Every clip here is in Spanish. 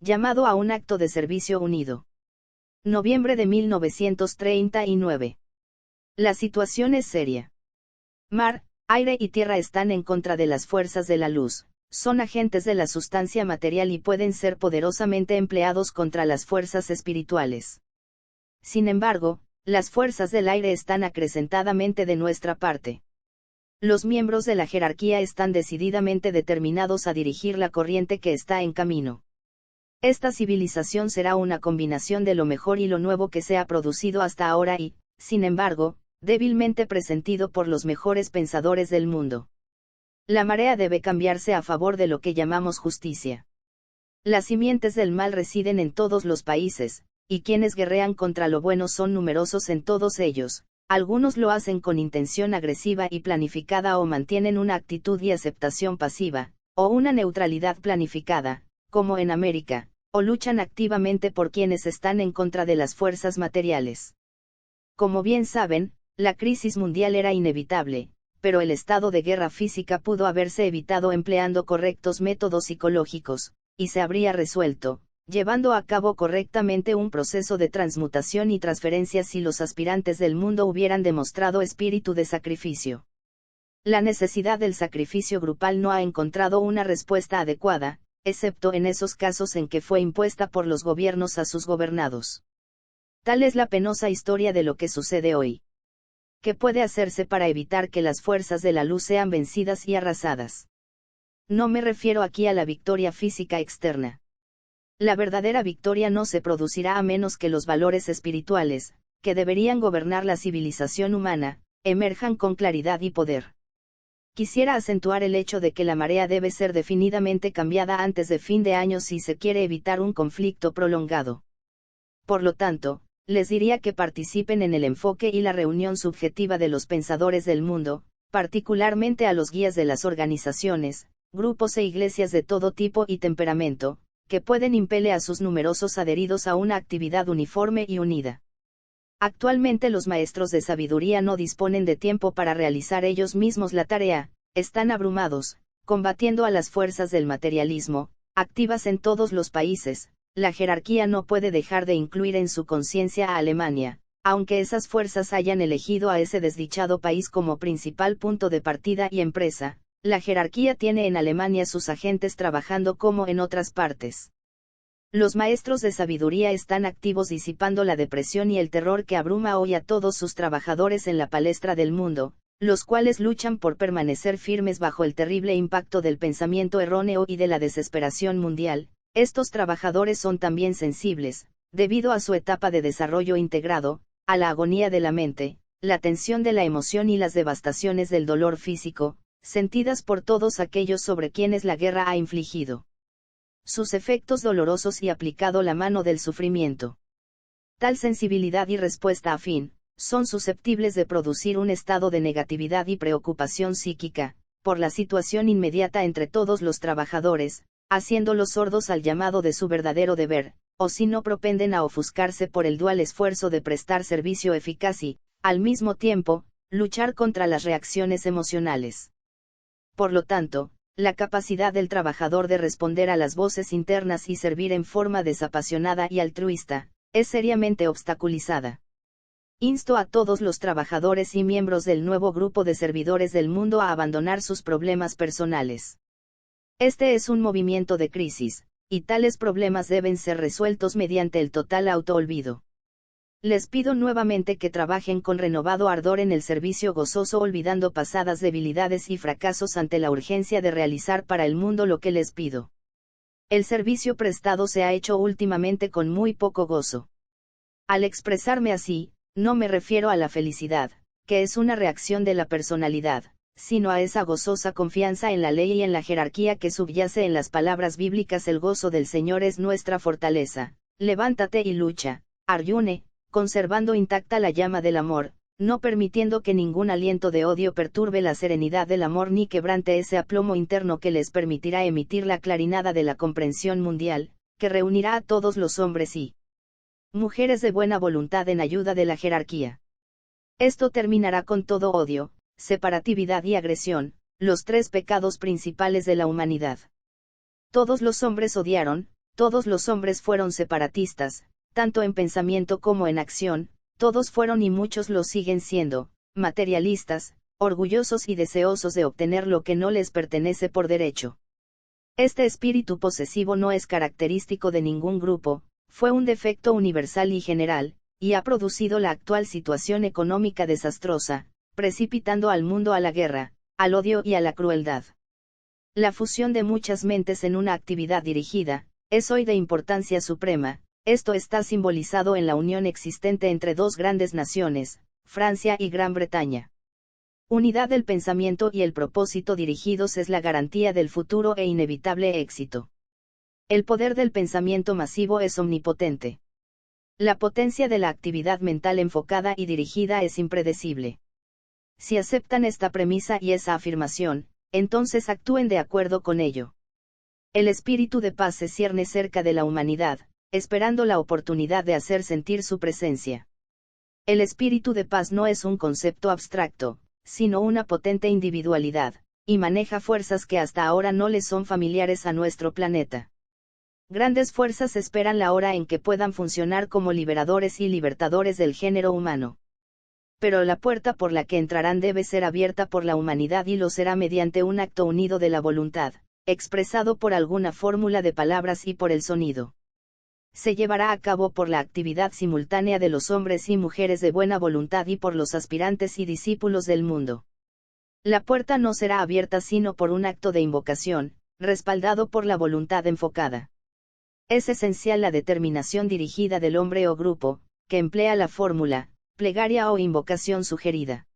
llamado a un acto de servicio unido. Noviembre de 1939. La situación es seria. Mar, aire y tierra están en contra de las fuerzas de la luz, son agentes de la sustancia material y pueden ser poderosamente empleados contra las fuerzas espirituales. Sin embargo, las fuerzas del aire están acrecentadamente de nuestra parte. Los miembros de la jerarquía están decididamente determinados a dirigir la corriente que está en camino. Esta civilización será una combinación de lo mejor y lo nuevo que se ha producido hasta ahora y, sin embargo, débilmente presentido por los mejores pensadores del mundo. La marea debe cambiarse a favor de lo que llamamos justicia. Las simientes del mal residen en todos los países, y quienes guerrean contra lo bueno son numerosos en todos ellos. Algunos lo hacen con intención agresiva y planificada o mantienen una actitud y aceptación pasiva, o una neutralidad planificada, como en América, o luchan activamente por quienes están en contra de las fuerzas materiales. Como bien saben, la crisis mundial era inevitable, pero el estado de guerra física pudo haberse evitado empleando correctos métodos psicológicos, y se habría resuelto, llevando a cabo correctamente un proceso de transmutación y transferencia si los aspirantes del mundo hubieran demostrado espíritu de sacrificio. La necesidad del sacrificio grupal no ha encontrado una respuesta adecuada, excepto en esos casos en que fue impuesta por los gobiernos a sus gobernados. Tal es la penosa historia de lo que sucede hoy. ¿Qué puede hacerse para evitar que las fuerzas de la luz sean vencidas y arrasadas? No me refiero aquí a la victoria física externa. La verdadera victoria no se producirá a menos que los valores espirituales, que deberían gobernar la civilización humana, emerjan con claridad y poder. Quisiera acentuar el hecho de que la marea debe ser definidamente cambiada antes de fin de año si se quiere evitar un conflicto prolongado. Por lo tanto, les diría que participen en el enfoque y la reunión subjetiva de los pensadores del mundo, particularmente a los guías de las organizaciones, grupos e iglesias de todo tipo y temperamento, que pueden impeler a sus numerosos adheridos a una actividad uniforme y unida. Actualmente los maestros de sabiduría no disponen de tiempo para realizar ellos mismos la tarea, están abrumados, combatiendo a las fuerzas del materialismo, activas en todos los países. La jerarquía no puede dejar de incluir en su conciencia a Alemania, aunque esas fuerzas hayan elegido a ese desdichado país como principal punto de partida y empresa. La jerarquía tiene en Alemania sus agentes trabajando como en otras partes. Los maestros de sabiduría están activos disipando la depresión y el terror que abruma hoy a todos sus trabajadores en la palestra del mundo, los cuales luchan por permanecer firmes bajo el terrible impacto del pensamiento erróneo y de la desesperación mundial. Estos trabajadores son también sensibles, debido a su etapa de desarrollo integrado, a la agonía de la mente, la tensión de la emoción y las devastaciones del dolor físico, sentidas por todos aquellos sobre quienes la guerra ha infligido sus efectos dolorosos y aplicado la mano del sufrimiento. Tal sensibilidad y respuesta afín, son susceptibles de producir un estado de negatividad y preocupación psíquica, por la situación inmediata entre todos los trabajadores, haciéndolos sordos al llamado de su verdadero deber, o si no propenden a ofuscarse por el dual esfuerzo de prestar servicio eficaz y, al mismo tiempo, luchar contra las reacciones emocionales. Por lo tanto, la capacidad del trabajador de responder a las voces internas y servir en forma desapasionada y altruista, es seriamente obstaculizada. Insto a todos los trabajadores y miembros del nuevo grupo de servidores del mundo a abandonar sus problemas personales. Este es un movimiento de crisis, y tales problemas deben ser resueltos mediante el total autoolvido. Les pido nuevamente que trabajen con renovado ardor en el servicio gozoso olvidando pasadas debilidades y fracasos ante la urgencia de realizar para el mundo lo que les pido. El servicio prestado se ha hecho últimamente con muy poco gozo. Al expresarme así, no me refiero a la felicidad, que es una reacción de la personalidad, sino a esa gozosa confianza en la ley y en la jerarquía que subyace en las palabras bíblicas: el gozo del Señor es nuestra fortaleza. Levántate y lucha, Arjuna, conservando intacta la llama del amor, no permitiendo que ningún aliento de odio perturbe la serenidad del amor ni quebrante ese aplomo interno que les permitirá emitir la clarinada de la comprensión mundial, que reunirá a todos los hombres y mujeres de buena voluntad en ayuda de la jerarquía. Esto terminará con todo odio, separatividad y agresión, los tres pecados principales de la humanidad. Todos los hombres odiaron, todos los hombres fueron separatistas, tanto en pensamiento como en acción, todos fueron y muchos lo siguen siendo, materialistas, orgullosos y deseosos de obtener lo que no les pertenece por derecho. Este espíritu posesivo no es característico de ningún grupo, fue un defecto universal y general, y ha producido la actual situación económica desastrosa, precipitando al mundo a la guerra, al odio y a la crueldad. La fusión de muchas mentes en una actividad dirigida, es hoy de importancia suprema. Esto está simbolizado en la unión existente entre dos grandes naciones, Francia y Gran Bretaña. Unidad del pensamiento y el propósito dirigidos es la garantía del futuro e inevitable éxito. El poder del pensamiento masivo es omnipotente. La potencia de la actividad mental enfocada y dirigida es impredecible. Si aceptan esta premisa y esa afirmación, entonces actúen de acuerdo con ello. El espíritu de paz se cierne cerca de la humanidad, esperando la oportunidad de hacer sentir su presencia. El espíritu de paz no es un concepto abstracto, sino una potente individualidad, y maneja fuerzas que hasta ahora no les son familiares a nuestro planeta. Grandes fuerzas esperan la hora en que puedan funcionar como liberadores y libertadores del género humano. Pero la puerta por la que entrarán debe ser abierta por la humanidad y lo será mediante un acto unido de la voluntad, expresado por alguna fórmula de palabras y por el sonido. Se llevará a cabo por la actividad simultánea de los hombres y mujeres de buena voluntad y por los aspirantes y discípulos del mundo. La puerta no será abierta sino por un acto de invocación, respaldado por la voluntad enfocada. Es esencial la determinación dirigida del hombre o grupo, que emplea la fórmula, plegaria o invocación sugerida.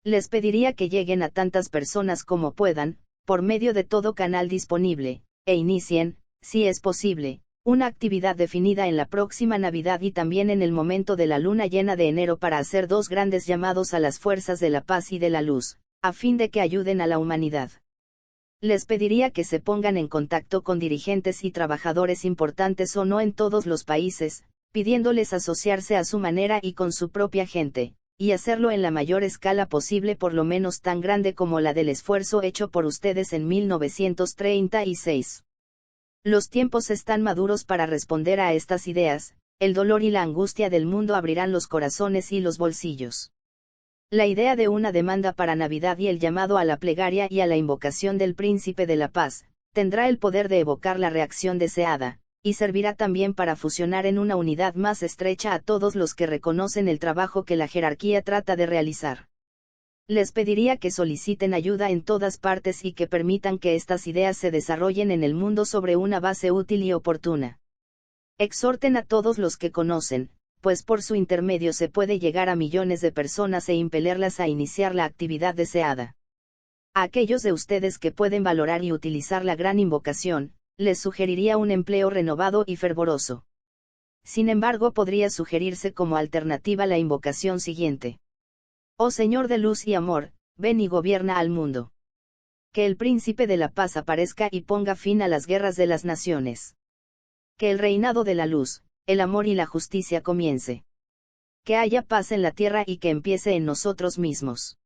Les pediría que lleguen a tantas personas como puedan, por medio de todo canal disponible, e inicien, si es posible, una actividad definida en la próxima Navidad y también en el momento de la luna llena de enero para hacer dos grandes llamados a las fuerzas de la paz y de la luz, a fin de que ayuden a la humanidad. Les pediría que se pongan en contacto con dirigentes y trabajadores importantes o no en todos los países, pidiéndoles asociarse a su manera y con su propia gente, y hacerlo en la mayor escala posible, por lo menos tan grande como la del esfuerzo hecho por ustedes en 1936. Los tiempos están maduros para responder a estas ideas, el dolor y la angustia del mundo abrirán los corazones y los bolsillos. La idea de una demanda para Navidad y el llamado a la plegaria y a la invocación del Príncipe de la Paz, tendrá el poder de evocar la reacción deseada, y servirá también para fusionar en una unidad más estrecha a todos los que reconocen el trabajo que la jerarquía trata de realizar. Les pediría que soliciten ayuda en todas partes y que permitan que estas ideas se desarrollen en el mundo sobre una base útil y oportuna. Exhorten a todos los que conocen, pues por su intermedio se puede llegar a millones de personas e impelerlas a iniciar la actividad deseada. A aquellos de ustedes que pueden valorar y utilizar la gran invocación, les sugeriría un empleo renovado y fervoroso. Sin embargo, podría sugerirse como alternativa la invocación siguiente. Oh Señor de luz y amor, ven y gobierna al mundo. Que el Príncipe de la Paz aparezca y ponga fin a las guerras de las naciones. Que el reinado de la luz, el amor y la justicia comience. Que haya paz en la tierra y que empiece en nosotros mismos.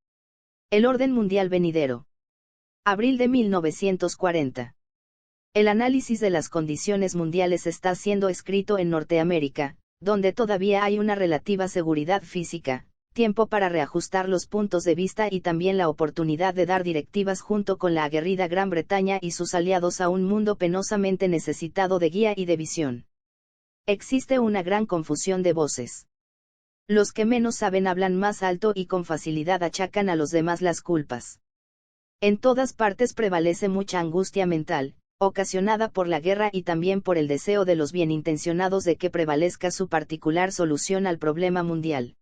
El orden mundial venidero. Abril de 1940. El análisis de las condiciones mundiales está siendo escrito en Norteamérica, donde todavía hay una relativa seguridad física, tiempo para reajustar los puntos de vista y también la oportunidad de dar directivas junto con la aguerrida Gran Bretaña y sus aliados a un mundo penosamente necesitado de guía y de visión. Existe una gran confusión de voces. Los que menos saben hablan más alto y con facilidad achacan a los demás las culpas. En todas partes prevalece mucha angustia mental, ocasionada por la guerra y también por el deseo de los bienintencionados de que prevalezca su particular solución al problema mundial.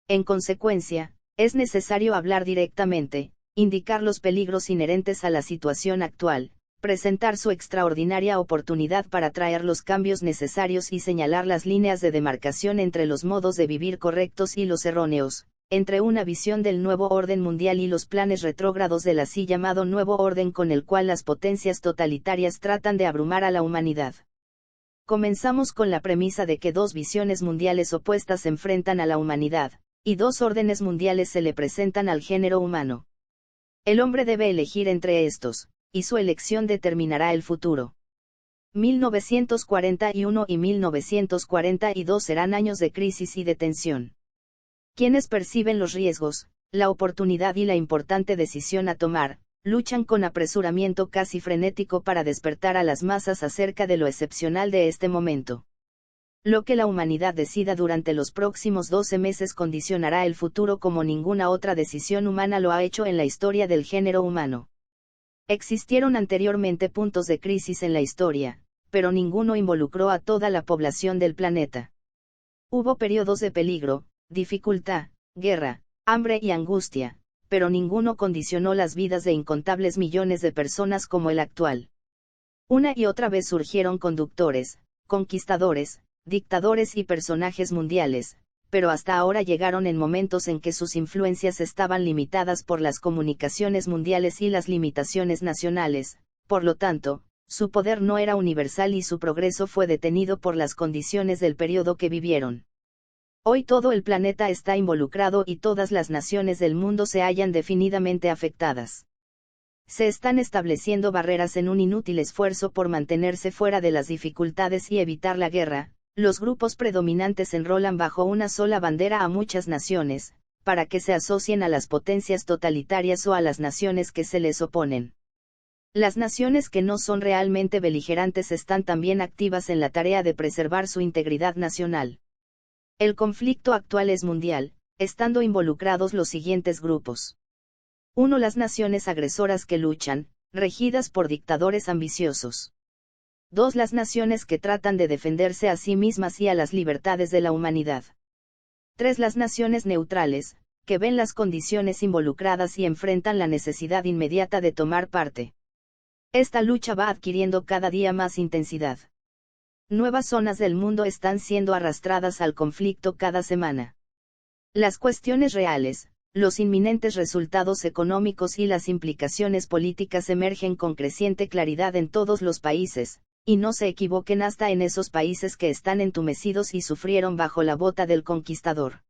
En consecuencia, es necesario hablar directamente, indicar los peligros inherentes a la situación actual, presentar su extraordinaria oportunidad para traer los cambios necesarios y señalar las líneas de demarcación entre los modos de vivir correctos y los erróneos, entre una visión del nuevo orden mundial y los planes retrógrados del así llamado nuevo orden con el cual las potencias totalitarias tratan de abrumar a la humanidad. Comenzamos con la premisa de que dos visiones mundiales opuestas se enfrentan a la humanidad, y dos órdenes mundiales se le presentan al género humano. El hombre debe elegir entre estos, y su elección determinará el futuro. 1941 y 1942 serán años de crisis y de tensión. Quienes perciben los riesgos, la oportunidad y la importante decisión a tomar, luchan con apresuramiento casi frenético para despertar a las masas acerca de lo excepcional de este momento. Lo que la humanidad decida durante los próximos 12 meses condicionará el futuro como ninguna otra decisión humana lo ha hecho en la historia del género humano. Existieron anteriormente puntos de crisis en la historia, pero ninguno involucró a toda la población del planeta. Hubo periodos de peligro, dificultad, guerra, hambre y angustia, pero ninguno condicionó las vidas de incontables millones de personas como el actual. Una y otra vez surgieron conductores, conquistadores, dictadores y personajes mundiales, pero hasta ahora llegaron en momentos en que sus influencias estaban limitadas por las comunicaciones mundiales y las limitaciones nacionales, por lo tanto, su poder no era universal y su progreso fue detenido por las condiciones del periodo que vivieron. Hoy todo el planeta está involucrado y todas las naciones del mundo se hallan definidamente afectadas. Se están estableciendo barreras en un inútil esfuerzo por mantenerse fuera de las dificultades y evitar la guerra. Los grupos predominantes enrolan bajo una sola bandera a muchas naciones, para que se asocien a las potencias totalitarias o a las naciones que se les oponen. Las naciones que no son realmente beligerantes están también activas en la tarea de preservar su integridad nacional. El conflicto actual es mundial, estando involucrados los siguientes grupos. 1. Las naciones agresoras que luchan, regidas por dictadores ambiciosos. 2. Las naciones que tratan de defenderse a sí mismas y a las libertades de la humanidad. 3. Las naciones neutrales, que ven las condiciones involucradas y enfrentan la necesidad inmediata de tomar parte. Esta lucha va adquiriendo cada día más intensidad. Nuevas zonas del mundo están siendo arrastradas al conflicto cada semana. Las cuestiones reales, los inminentes resultados económicos y las implicaciones políticas emergen con creciente claridad en todos los países, y no se equivoquen hasta en esos países que están entumecidos y sufrieron bajo la bota del conquistador.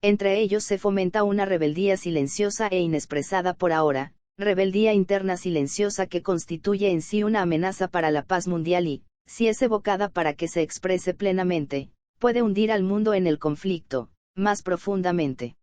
Entre ellos se fomenta una rebeldía silenciosa e inexpresada por ahora, rebeldía interna silenciosa que constituye en sí una amenaza para la paz mundial y, si es evocada para que se exprese plenamente, puede hundir al mundo en el conflicto, más profundamente.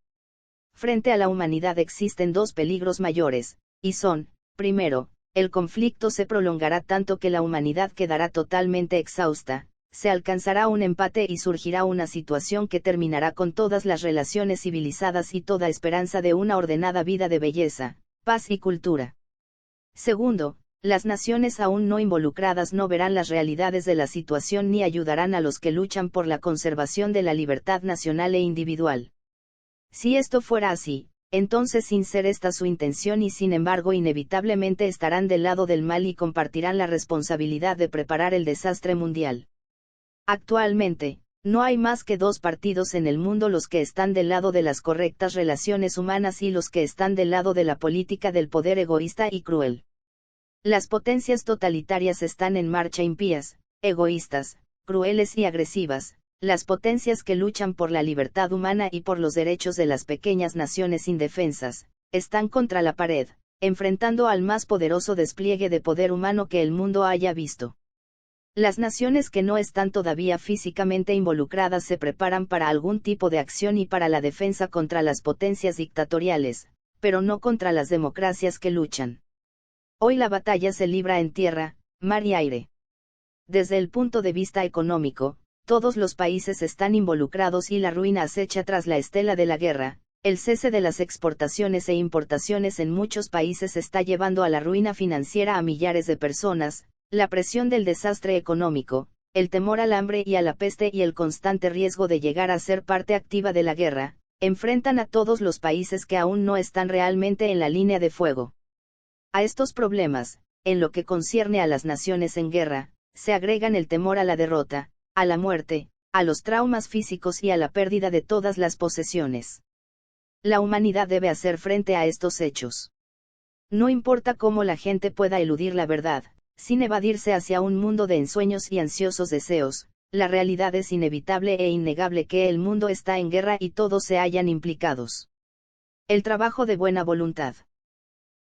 Frente a la humanidad existen dos peligros mayores, y son, primero, el conflicto se prolongará tanto que la humanidad quedará totalmente exhausta, se alcanzará un empate y surgirá una situación que terminará con todas las relaciones civilizadas y toda esperanza de una ordenada vida de belleza, paz y cultura. Segundo, las naciones aún no involucradas no verán las realidades de la situación ni ayudarán a los que luchan por la conservación de la libertad nacional e individual. Si esto fuera así, entonces sin ser esta su intención y sin embargo inevitablemente estarán del lado del mal y compartirán la responsabilidad de preparar el desastre mundial. Actualmente, no hay más que dos partidos en el mundo: los que están del lado de las correctas relaciones humanas y los que están del lado de la política del poder egoísta y cruel. Las potencias totalitarias están en marcha impías, egoístas, crueles y agresivas. Las potencias que luchan por la libertad humana y por los derechos de las pequeñas naciones indefensas, están contra la pared, enfrentando al más poderoso despliegue de poder humano que el mundo haya visto. Las naciones que no están todavía físicamente involucradas se preparan para algún tipo de acción y para la defensa contra las potencias dictatoriales, pero no contra las democracias que luchan. Hoy la batalla se libra en tierra, mar y aire. Desde el punto de vista económico, todos los países están involucrados y la ruina acecha tras la estela de la guerra. El cese de las exportaciones e importaciones en muchos países está llevando a la ruina financiera a millares de personas. La presión del desastre económico, el temor al hambre y a la peste y el constante riesgo de llegar a ser parte activa de la guerra, enfrentan a todos los países que aún no están realmente en la línea de fuego. A estos problemas, en lo que concierne a las naciones en guerra, se agregan el temor a la derrota, a la muerte, a los traumas físicos y a la pérdida de todas las posesiones. La humanidad debe hacer frente a estos hechos. No importa cómo la gente pueda eludir la verdad, sin evadirse hacia un mundo de ensueños y ansiosos deseos, la realidad es inevitable e innegable que el mundo está en guerra y todos se hallan implicados. El trabajo de buena voluntad.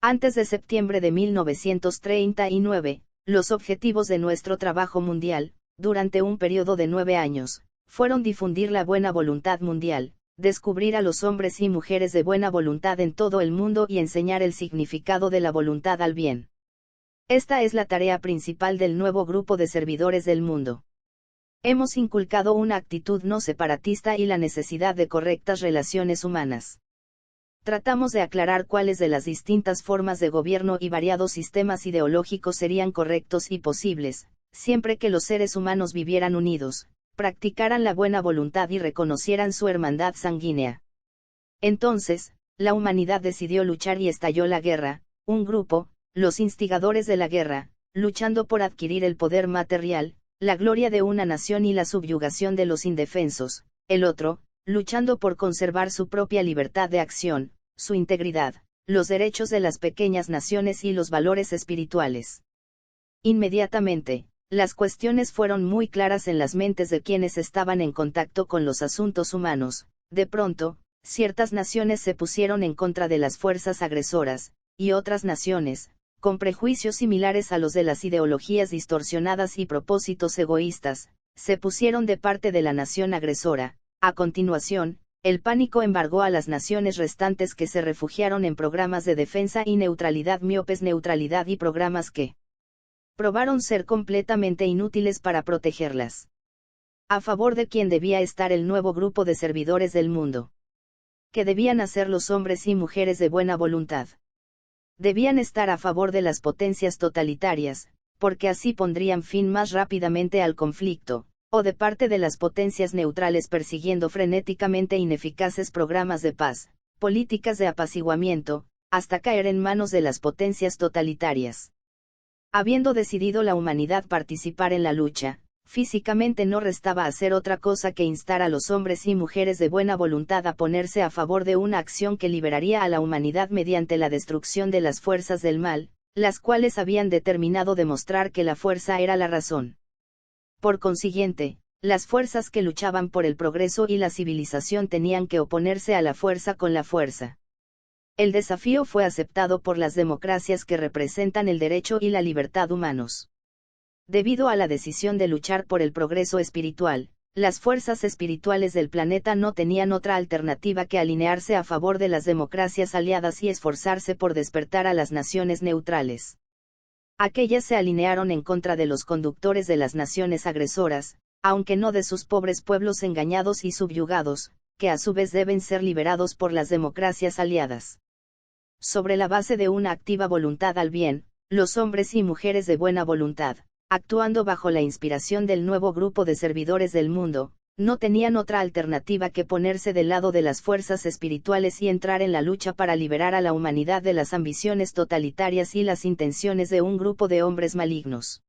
Antes de septiembre de 1939, los objetivos de nuestro trabajo mundial, durante un periodo de 9 años, fueron difundir la buena voluntad mundial, descubrir a los hombres y mujeres de buena voluntad en todo el mundo y enseñar el significado de la voluntad al bien. Esta es la tarea principal del nuevo grupo de servidores del mundo. Hemos inculcado una actitud no separatista y la necesidad de correctas relaciones humanas. Tratamos de aclarar cuáles de las distintas formas de gobierno y variados sistemas ideológicos serían correctos y posibles, siempre que los seres humanos vivieran unidos, practicaran la buena voluntad y reconocieran su hermandad sanguínea. Entonces, la humanidad decidió luchar y estalló la guerra, un grupo, los instigadores de la guerra, luchando por adquirir el poder material, la gloria de una nación y la subyugación de los indefensos, el otro, luchando por conservar su propia libertad de acción, su integridad, los derechos de las pequeñas naciones y los valores espirituales. Inmediatamente, las cuestiones fueron muy claras en las mentes de quienes estaban en contacto con los asuntos humanos. De pronto, ciertas naciones se pusieron en contra de las fuerzas agresoras, y otras naciones, con prejuicios similares a los de las ideologías distorsionadas y propósitos egoístas, se pusieron de parte de la nación agresora. A continuación, el pánico embargó a las naciones restantes que se refugiaron en programas de defensa y neutralidad miopes neutralidad y programas que probaron ser completamente inútiles para protegerlas. A favor de quién debía estar el nuevo grupo de servidores del mundo. ¿Qué debían hacer los hombres y mujeres de buena voluntad? Debían estar a favor de las potencias totalitarias, porque así pondrían fin más rápidamente al conflicto, o de parte de las potencias neutrales persiguiendo frenéticamente ineficaces programas de paz, políticas de apaciguamiento, hasta caer en manos de las potencias totalitarias. Habiendo decidido la humanidad participar en la lucha, físicamente no restaba hacer otra cosa que instar a los hombres y mujeres de buena voluntad a ponerse a favor de una acción que liberaría a la humanidad mediante la destrucción de las fuerzas del mal, las cuales habían determinado demostrar que la fuerza era la razón. Por consiguiente, las fuerzas que luchaban por el progreso y la civilización tenían que oponerse a la fuerza con la fuerza. El desafío fue aceptado por las democracias que representan el derecho y la libertad humanos. Debido a la decisión de luchar por el progreso espiritual, las fuerzas espirituales del planeta no tenían otra alternativa que alinearse a favor de las democracias aliadas y esforzarse por despertar a las naciones neutrales. Aquellas se alinearon en contra de los conductores de las naciones agresoras, aunque no de sus pobres pueblos engañados y subyugados, que a su vez deben ser liberados por las democracias aliadas. Sobre la base de una activa voluntad al bien, los hombres y mujeres de buena voluntad, actuando bajo la inspiración del nuevo grupo de servidores del mundo, no tenían otra alternativa que ponerse del lado de las fuerzas espirituales y entrar en la lucha para liberar a la humanidad de las ambiciones totalitarias y las intenciones de un grupo de hombres malignos.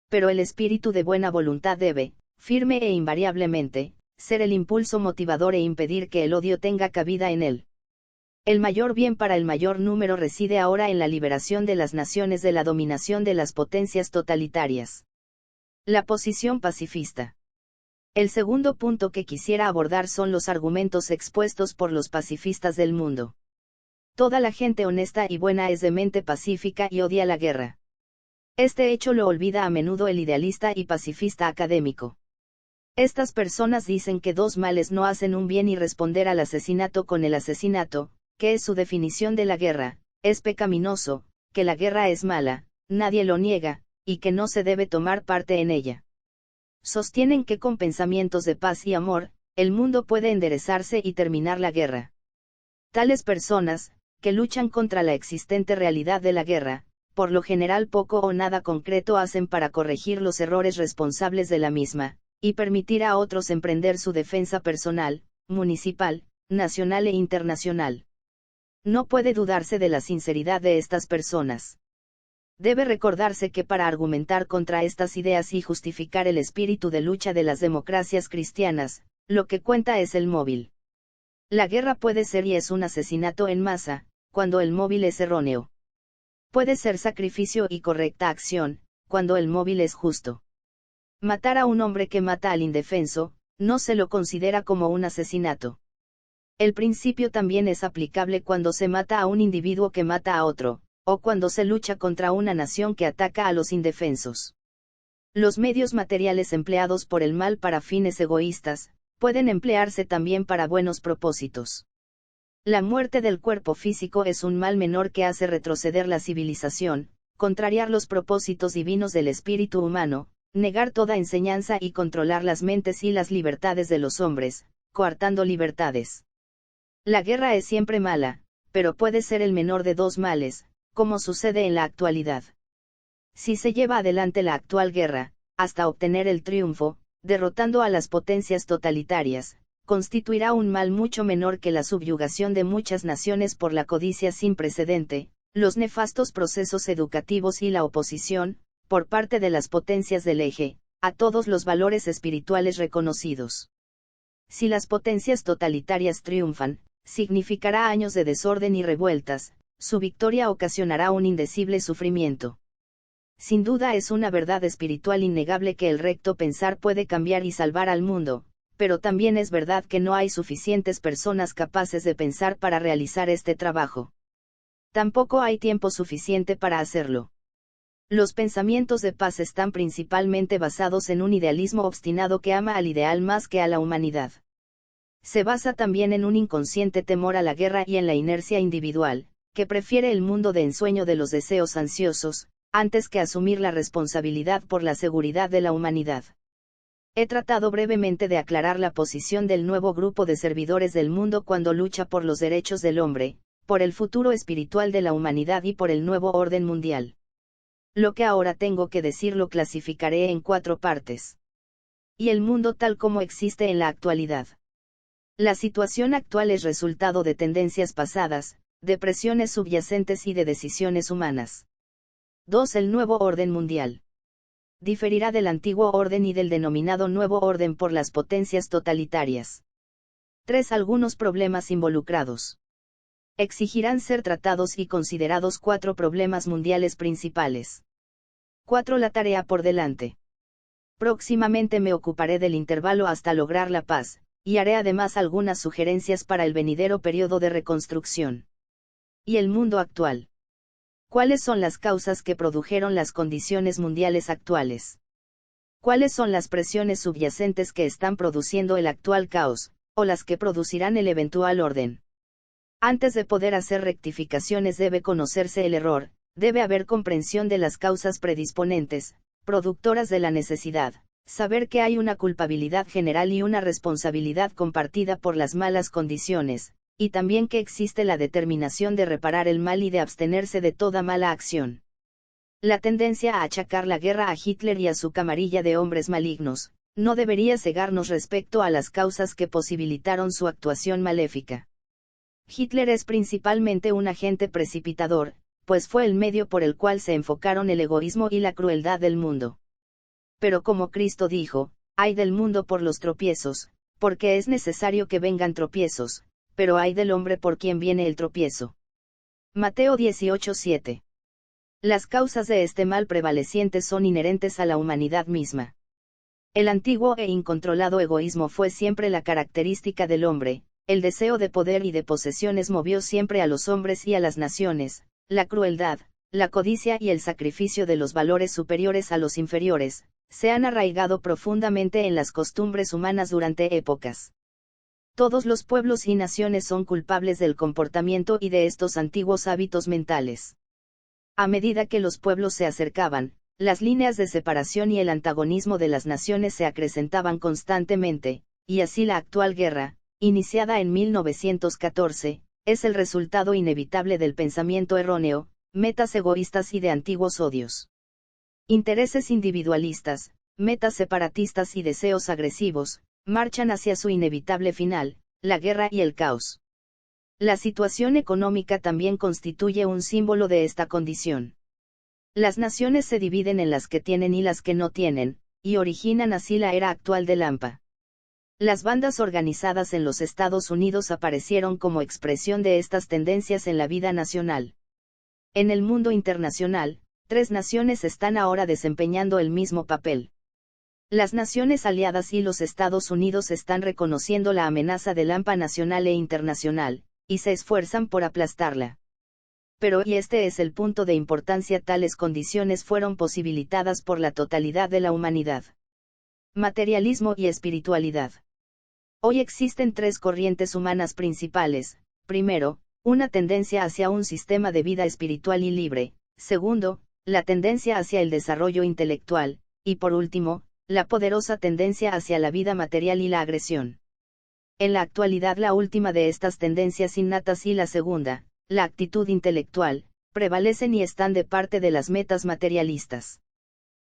Pero el espíritu de buena voluntad debe, firme e invariablemente, ser el impulso motivador e impedir que el odio tenga cabida en él. El mayor bien para el mayor número reside ahora en la liberación de las naciones de la dominación de las potencias totalitarias. La posición pacifista. El segundo punto que quisiera abordar son los argumentos expuestos por los pacifistas del mundo. Toda la gente honesta y buena es de mente pacífica y odia la guerra. Este hecho lo olvida a menudo el idealista y pacifista académico. Estas personas dicen que dos males no hacen un bien y responder al asesinato con el asesinato, que es su definición de la guerra, es pecaminoso, que la guerra es mala, nadie lo niega, y que no se debe tomar parte en ella. Sostienen que con pensamientos de paz y amor, el mundo puede enderezarse y terminar la guerra. Tales personas, que luchan contra la existente realidad de la guerra, por lo general poco o nada concreto hacen para corregir los errores responsables de la misma, y permitir a otros emprender su defensa personal, municipal, nacional e internacional. No puede dudarse de la sinceridad de estas personas. Debe recordarse que para argumentar contra estas ideas y justificar el espíritu de lucha de las democracias cristianas, lo que cuenta es el móvil. La guerra puede ser y es un asesinato en masa, cuando el móvil es erróneo. Puede ser sacrificio y correcta acción, cuando el móvil es justo. Matar a un hombre que mata al indefenso, no se lo considera como un asesinato. El principio también es aplicable cuando se mata a un individuo que mata a otro, o cuando se lucha contra una nación que ataca a los indefensos. Los medios materiales empleados por el mal para fines egoístas, pueden emplearse también para buenos propósitos. La muerte del cuerpo físico es un mal menor que hace retroceder la civilización, contrariar los propósitos divinos del espíritu humano, negar toda enseñanza y controlar las mentes y las libertades de los hombres, coartando libertades. La guerra es siempre mala, pero puede ser el menor de dos males, como sucede en la actualidad. Si se lleva adelante la actual guerra, hasta obtener el triunfo, derrotando a las potencias totalitarias, constituirá un mal mucho menor que la subyugación de muchas naciones por la codicia sin precedente, los nefastos procesos educativos y la oposición, por parte de las potencias del eje, a todos los valores espirituales reconocidos. Si las potencias totalitarias triunfan, significará años de desorden y revueltas, su victoria ocasionará un indecible sufrimiento. Sin duda es una verdad espiritual innegable que el recto pensar puede cambiar y salvar al mundo, pero también es verdad que no hay suficientes personas capaces de pensar para realizar este trabajo. Tampoco hay tiempo suficiente para hacerlo. Los pensamientos de paz están principalmente basados en un idealismo obstinado que ama al ideal más que a la humanidad. Se basa también en un inconsciente temor a la guerra y en la inercia individual, que prefiere el mundo de ensueño de los deseos ansiosos, antes que asumir la responsabilidad por la seguridad de la humanidad. He tratado brevemente de aclarar la posición del nuevo grupo de servidores del mundo cuando lucha por los derechos del hombre, por el futuro espiritual de la humanidad y por el nuevo orden mundial. Lo que ahora tengo que decir lo clasificaré en 4 partes. Y el mundo tal como existe en la actualidad. La situación actual es resultado de tendencias pasadas, de presiones subyacentes y de decisiones humanas. 2. El nuevo orden mundial. Diferirá del antiguo orden y del denominado nuevo orden por las potencias totalitarias. 3. Algunos problemas involucrados. Exigirán ser tratados y considerados 4 problemas mundiales principales. 4. La tarea por delante. Próximamente me ocuparé del intervalo hasta lograr la paz, y haré además algunas sugerencias para el venidero periodo de reconstrucción. Y el mundo actual. ¿Cuáles son las causas que produjeron las condiciones mundiales actuales? ¿Cuáles son las presiones subyacentes que están produciendo el actual caos, o las que producirán el eventual orden? Antes de poder hacer rectificaciones debe conocerse el error, debe haber comprensión de las causas predisponentes, productoras de la necesidad, saber que hay una culpabilidad general y una responsabilidad compartida por las malas condiciones, y también que existe la determinación de reparar el mal y de abstenerse de toda mala acción. La tendencia a achacar la guerra a Hitler y a su camarilla de hombres malignos, no debería cegarnos respecto a las causas que posibilitaron su actuación maléfica. Hitler es principalmente un agente precipitador, pues fue el medio por el cual se enfocaron el egoísmo y la crueldad del mundo. Pero como Cristo dijo, ay del mundo por los tropiezos, porque es necesario que vengan tropiezos, pero ay del hombre por quien viene el tropiezo. Mateo 18:7. Las causas de este mal prevaleciente son inherentes a la humanidad misma. El antiguo e incontrolado egoísmo fue siempre la característica del hombre, el deseo de poder y de posesiones movió siempre a los hombres y a las naciones, la crueldad, la codicia y el sacrificio de los valores superiores a los inferiores, se han arraigado profundamente en las costumbres humanas durante épocas. Todos los pueblos y naciones son culpables del comportamiento y de estos antiguos hábitos mentales. A medida que los pueblos se acercaban, las líneas de separación y el antagonismo de las naciones se acrecentaban constantemente, y así la actual guerra, iniciada en 1914, es el resultado inevitable del pensamiento erróneo, metas egoístas y de antiguos odios. Intereses individualistas, metas separatistas y deseos agresivos, marchan hacia su inevitable final, la guerra y el caos. La situación económica también constituye un símbolo de esta condición. Las naciones se dividen en las que tienen y las que no tienen, y originan así la era actual del AMPA. Las bandas organizadas en los Estados Unidos aparecieron como expresión de estas tendencias en la vida nacional. En el mundo internacional, 3 naciones están ahora desempeñando el mismo papel. Las naciones aliadas y los Estados Unidos están reconociendo la amenaza del AMPA nacional e internacional, y se esfuerzan por aplastarla. pero y este es el punto de importancia: tales condiciones fueron posibilitadas por la totalidad de la humanidad. Materialismo y espiritualidad. Hoy existen tres corrientes humanas principales. Primero, una tendencia hacia un sistema de vida espiritual y libre. Segundo, la tendencia hacia el desarrollo intelectual. Y por último, la poderosa tendencia hacia la vida material y la agresión. En la actualidad la última de estas tendencias innatas y la segunda, la actitud intelectual, prevalecen y están de parte de las metas materialistas.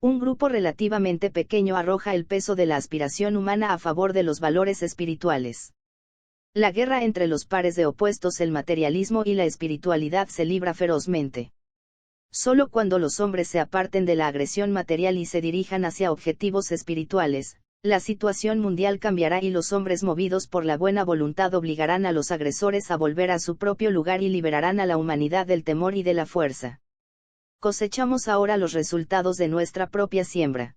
Un grupo relativamente pequeño arroja el peso de la aspiración humana a favor de los valores espirituales. La guerra entre los pares de opuestos, el materialismo y la espiritualidad, se libra ferozmente. Solo cuando los hombres se aparten de la agresión material y se dirijan hacia objetivos espirituales, la situación mundial cambiará y los hombres, movidos por la buena voluntad, obligarán a los agresores a volver a su propio lugar y liberarán a la humanidad del temor y de la fuerza. Cosechamos ahora los resultados de nuestra propia siembra.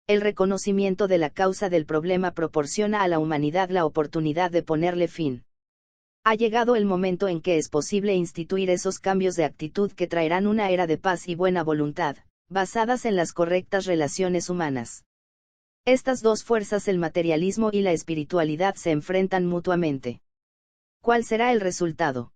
El reconocimiento de la causa del problema proporciona a la humanidad la oportunidad de ponerle fin. Ha llegado el momento en que es posible instituir esos cambios de actitud que traerán una era de paz y buena voluntad, basadas en las correctas relaciones humanas. Estas dos fuerzas, el materialismo y la espiritualidad, se enfrentan mutuamente. ¿Cuál será el resultado?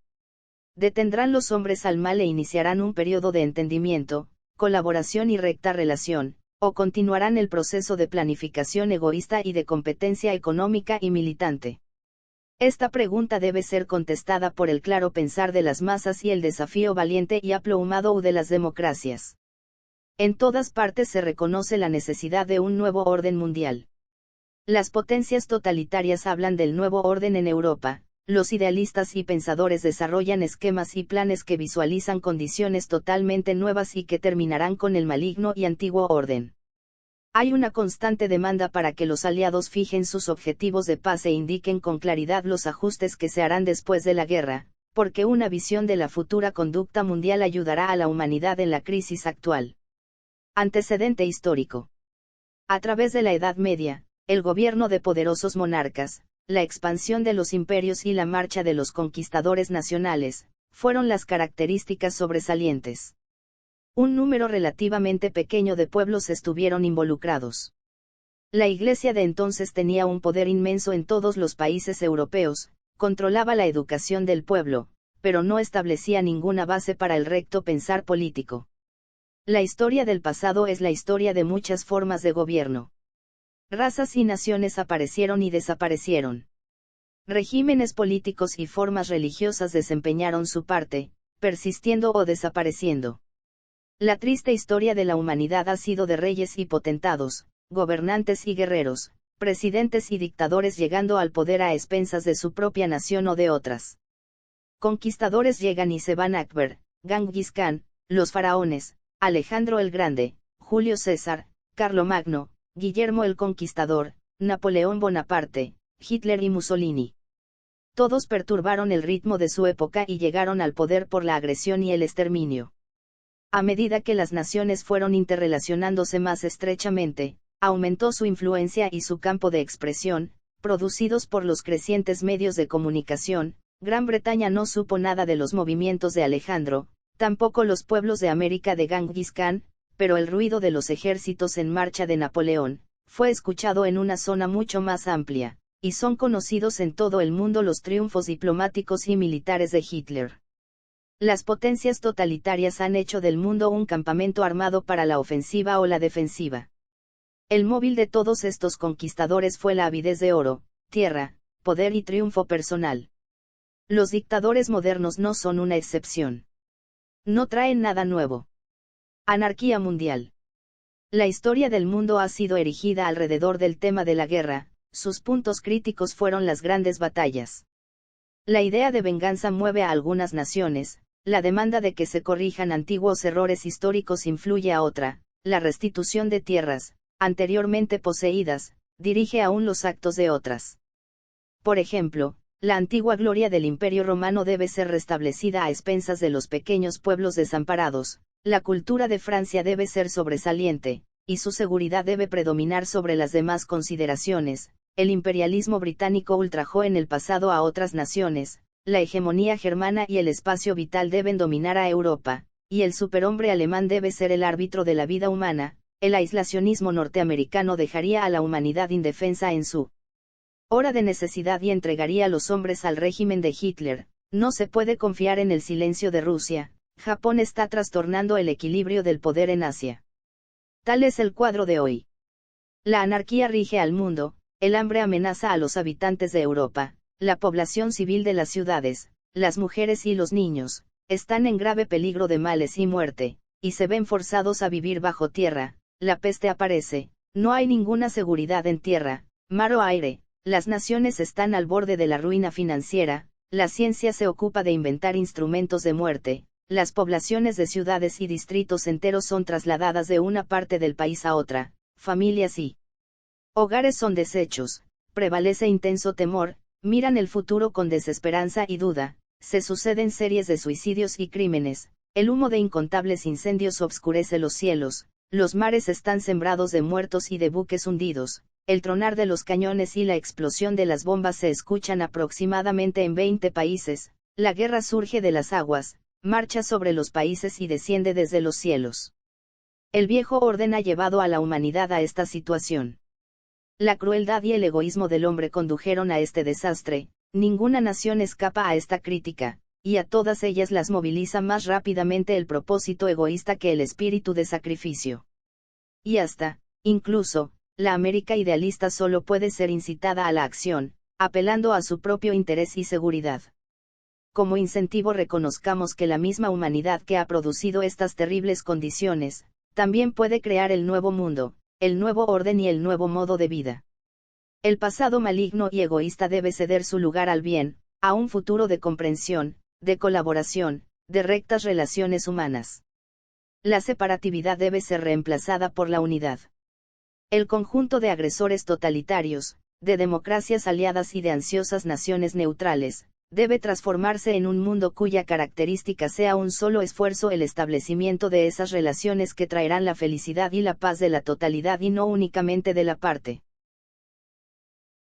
Detendrán los hombres al mal e iniciarán un periodo de entendimiento, colaboración y recta relación, o continuarán el proceso de planificación egoísta y de competencia económica y militante. Esta pregunta debe ser contestada por el claro pensar de las masas y el desafío valiente y aplomado de las democracias. En todas partes se reconoce la necesidad de un nuevo orden mundial. Las potencias totalitarias hablan del nuevo orden en Europa. Los idealistas y pensadores desarrollan esquemas y planes que visualizan condiciones totalmente nuevas y que terminarán con el maligno y antiguo orden. Hay una constante demanda para que los aliados fijen sus objetivos de paz e indiquen con claridad los ajustes que se harán después de la guerra, porque una visión de la futura conducta mundial ayudará a la humanidad en la crisis actual. Antecedente histórico. A través de la Edad Media, el gobierno de poderosos monarcas, la expansión de los imperios y la marcha de los conquistadores nacionales, fueron las características sobresalientes. Un número relativamente pequeño de pueblos estuvieron involucrados. La Iglesia de entonces tenía un poder inmenso en todos los países europeos, controlaba la educación del pueblo, pero no establecía ninguna base para el recto pensar político. La historia del pasado es la historia de muchas formas de gobierno. Razas y naciones aparecieron y desaparecieron. Regímenes políticos y formas religiosas desempeñaron su parte, persistiendo o desapareciendo. La triste historia de la humanidad ha sido de reyes y potentados, gobernantes y guerreros, presidentes y dictadores llegando al poder a expensas de su propia nación o de otras. Conquistadores llegan y se van: Akbar, Genghis Khan, los faraones, Alejandro el Grande, Julio César, Carlomagno, Guillermo el Conquistador, Napoleón Bonaparte, Hitler y Mussolini. Todos perturbaron el ritmo de su época y llegaron al poder por la agresión y el exterminio. A medida que las naciones fueron interrelacionándose más estrechamente, aumentó su influencia y su campo de expresión, producidos por los crecientes medios de comunicación. Gran Bretaña no supo nada de los movimientos de Alejandro, tampoco los pueblos de América de Genghis Khan, pero el ruido de los ejércitos en marcha de Napoleón fue escuchado en una zona mucho más amplia, y son conocidos en todo el mundo los triunfos diplomáticos y militares de Hitler. Las potencias totalitarias han hecho del mundo un campamento armado para la ofensiva o la defensiva. El móvil de todos estos conquistadores fue la avidez de oro, tierra, poder y triunfo personal. Los dictadores modernos no son una excepción. No traen nada nuevo. Anarquía mundial. La historia del mundo ha sido erigida alrededor del tema de la guerra, sus puntos críticos fueron las grandes batallas. La idea de venganza mueve a algunas naciones, la demanda de que se corrijan antiguos errores históricos influye a otra, la restitución de tierras, anteriormente poseídas, dirige aún los actos de otras. Por ejemplo, la antigua gloria del Imperio Romano debe ser restablecida a expensas de los pequeños pueblos desamparados, la cultura de Francia debe ser sobresaliente, y su seguridad debe predominar sobre las demás consideraciones. El imperialismo británico ultrajó en el pasado a otras naciones, la hegemonía germana y el espacio vital deben dominar a Europa, y el superhombre alemán debe ser el árbitro de la vida humana. El aislacionismo norteamericano dejaría a la humanidad indefensa en su hora de necesidad y entregaría a los hombres al régimen de Hitler. No se puede confiar en el silencio de Rusia. Japón está trastornando el equilibrio del poder en Asia. Tal es el cuadro de hoy. La anarquía rige al mundo, el hambre amenaza a los habitantes de Europa, la población civil de las ciudades, las mujeres y los niños, están en grave peligro de males y muerte, y se ven forzados a vivir bajo tierra. La peste aparece, no hay ninguna seguridad en tierra, mar o aire, las naciones están al borde de la ruina financiera, la ciencia se ocupa de inventar instrumentos de muerte, las poblaciones de ciudades y distritos enteros son trasladadas de una parte del país a otra, familias y hogares son deshechos, prevalece intenso temor, miran el futuro con desesperanza y duda, se suceden series de suicidios y crímenes, el humo de incontables incendios obscurece los cielos. Los mares están sembrados de muertos y de buques hundidos, el tronar de los cañones y la explosión de las bombas se escuchan aproximadamente en 20 países, la guerra surge de las aguas, marcha sobre los países y desciende desde los cielos. El viejo orden ha llevado a la humanidad a esta situación. La crueldad y el egoísmo del hombre condujeron a este desastre, ninguna nación escapa a esta crítica, y a todas ellas las moviliza más rápidamente el propósito egoísta que el espíritu de sacrificio. Y hasta, incluso, la América idealista solo puede ser incitada a la acción, apelando a su propio interés y seguridad. Como incentivo reconozcamos que la misma humanidad que ha producido estas terribles condiciones, también puede crear el nuevo mundo, el nuevo orden y el nuevo modo de vida. El pasado maligno y egoísta debe ceder su lugar al bien, a un futuro de comprensión, de colaboración, de rectas relaciones humanas. La separatividad debe ser reemplazada por la unidad. El conjunto de agresores totalitarios, de democracias aliadas y de ansiosas naciones neutrales, debe transformarse en un mundo cuya característica sea un solo esfuerzo, el establecimiento de esas relaciones que traerán la felicidad y la paz de la totalidad y no únicamente de la parte.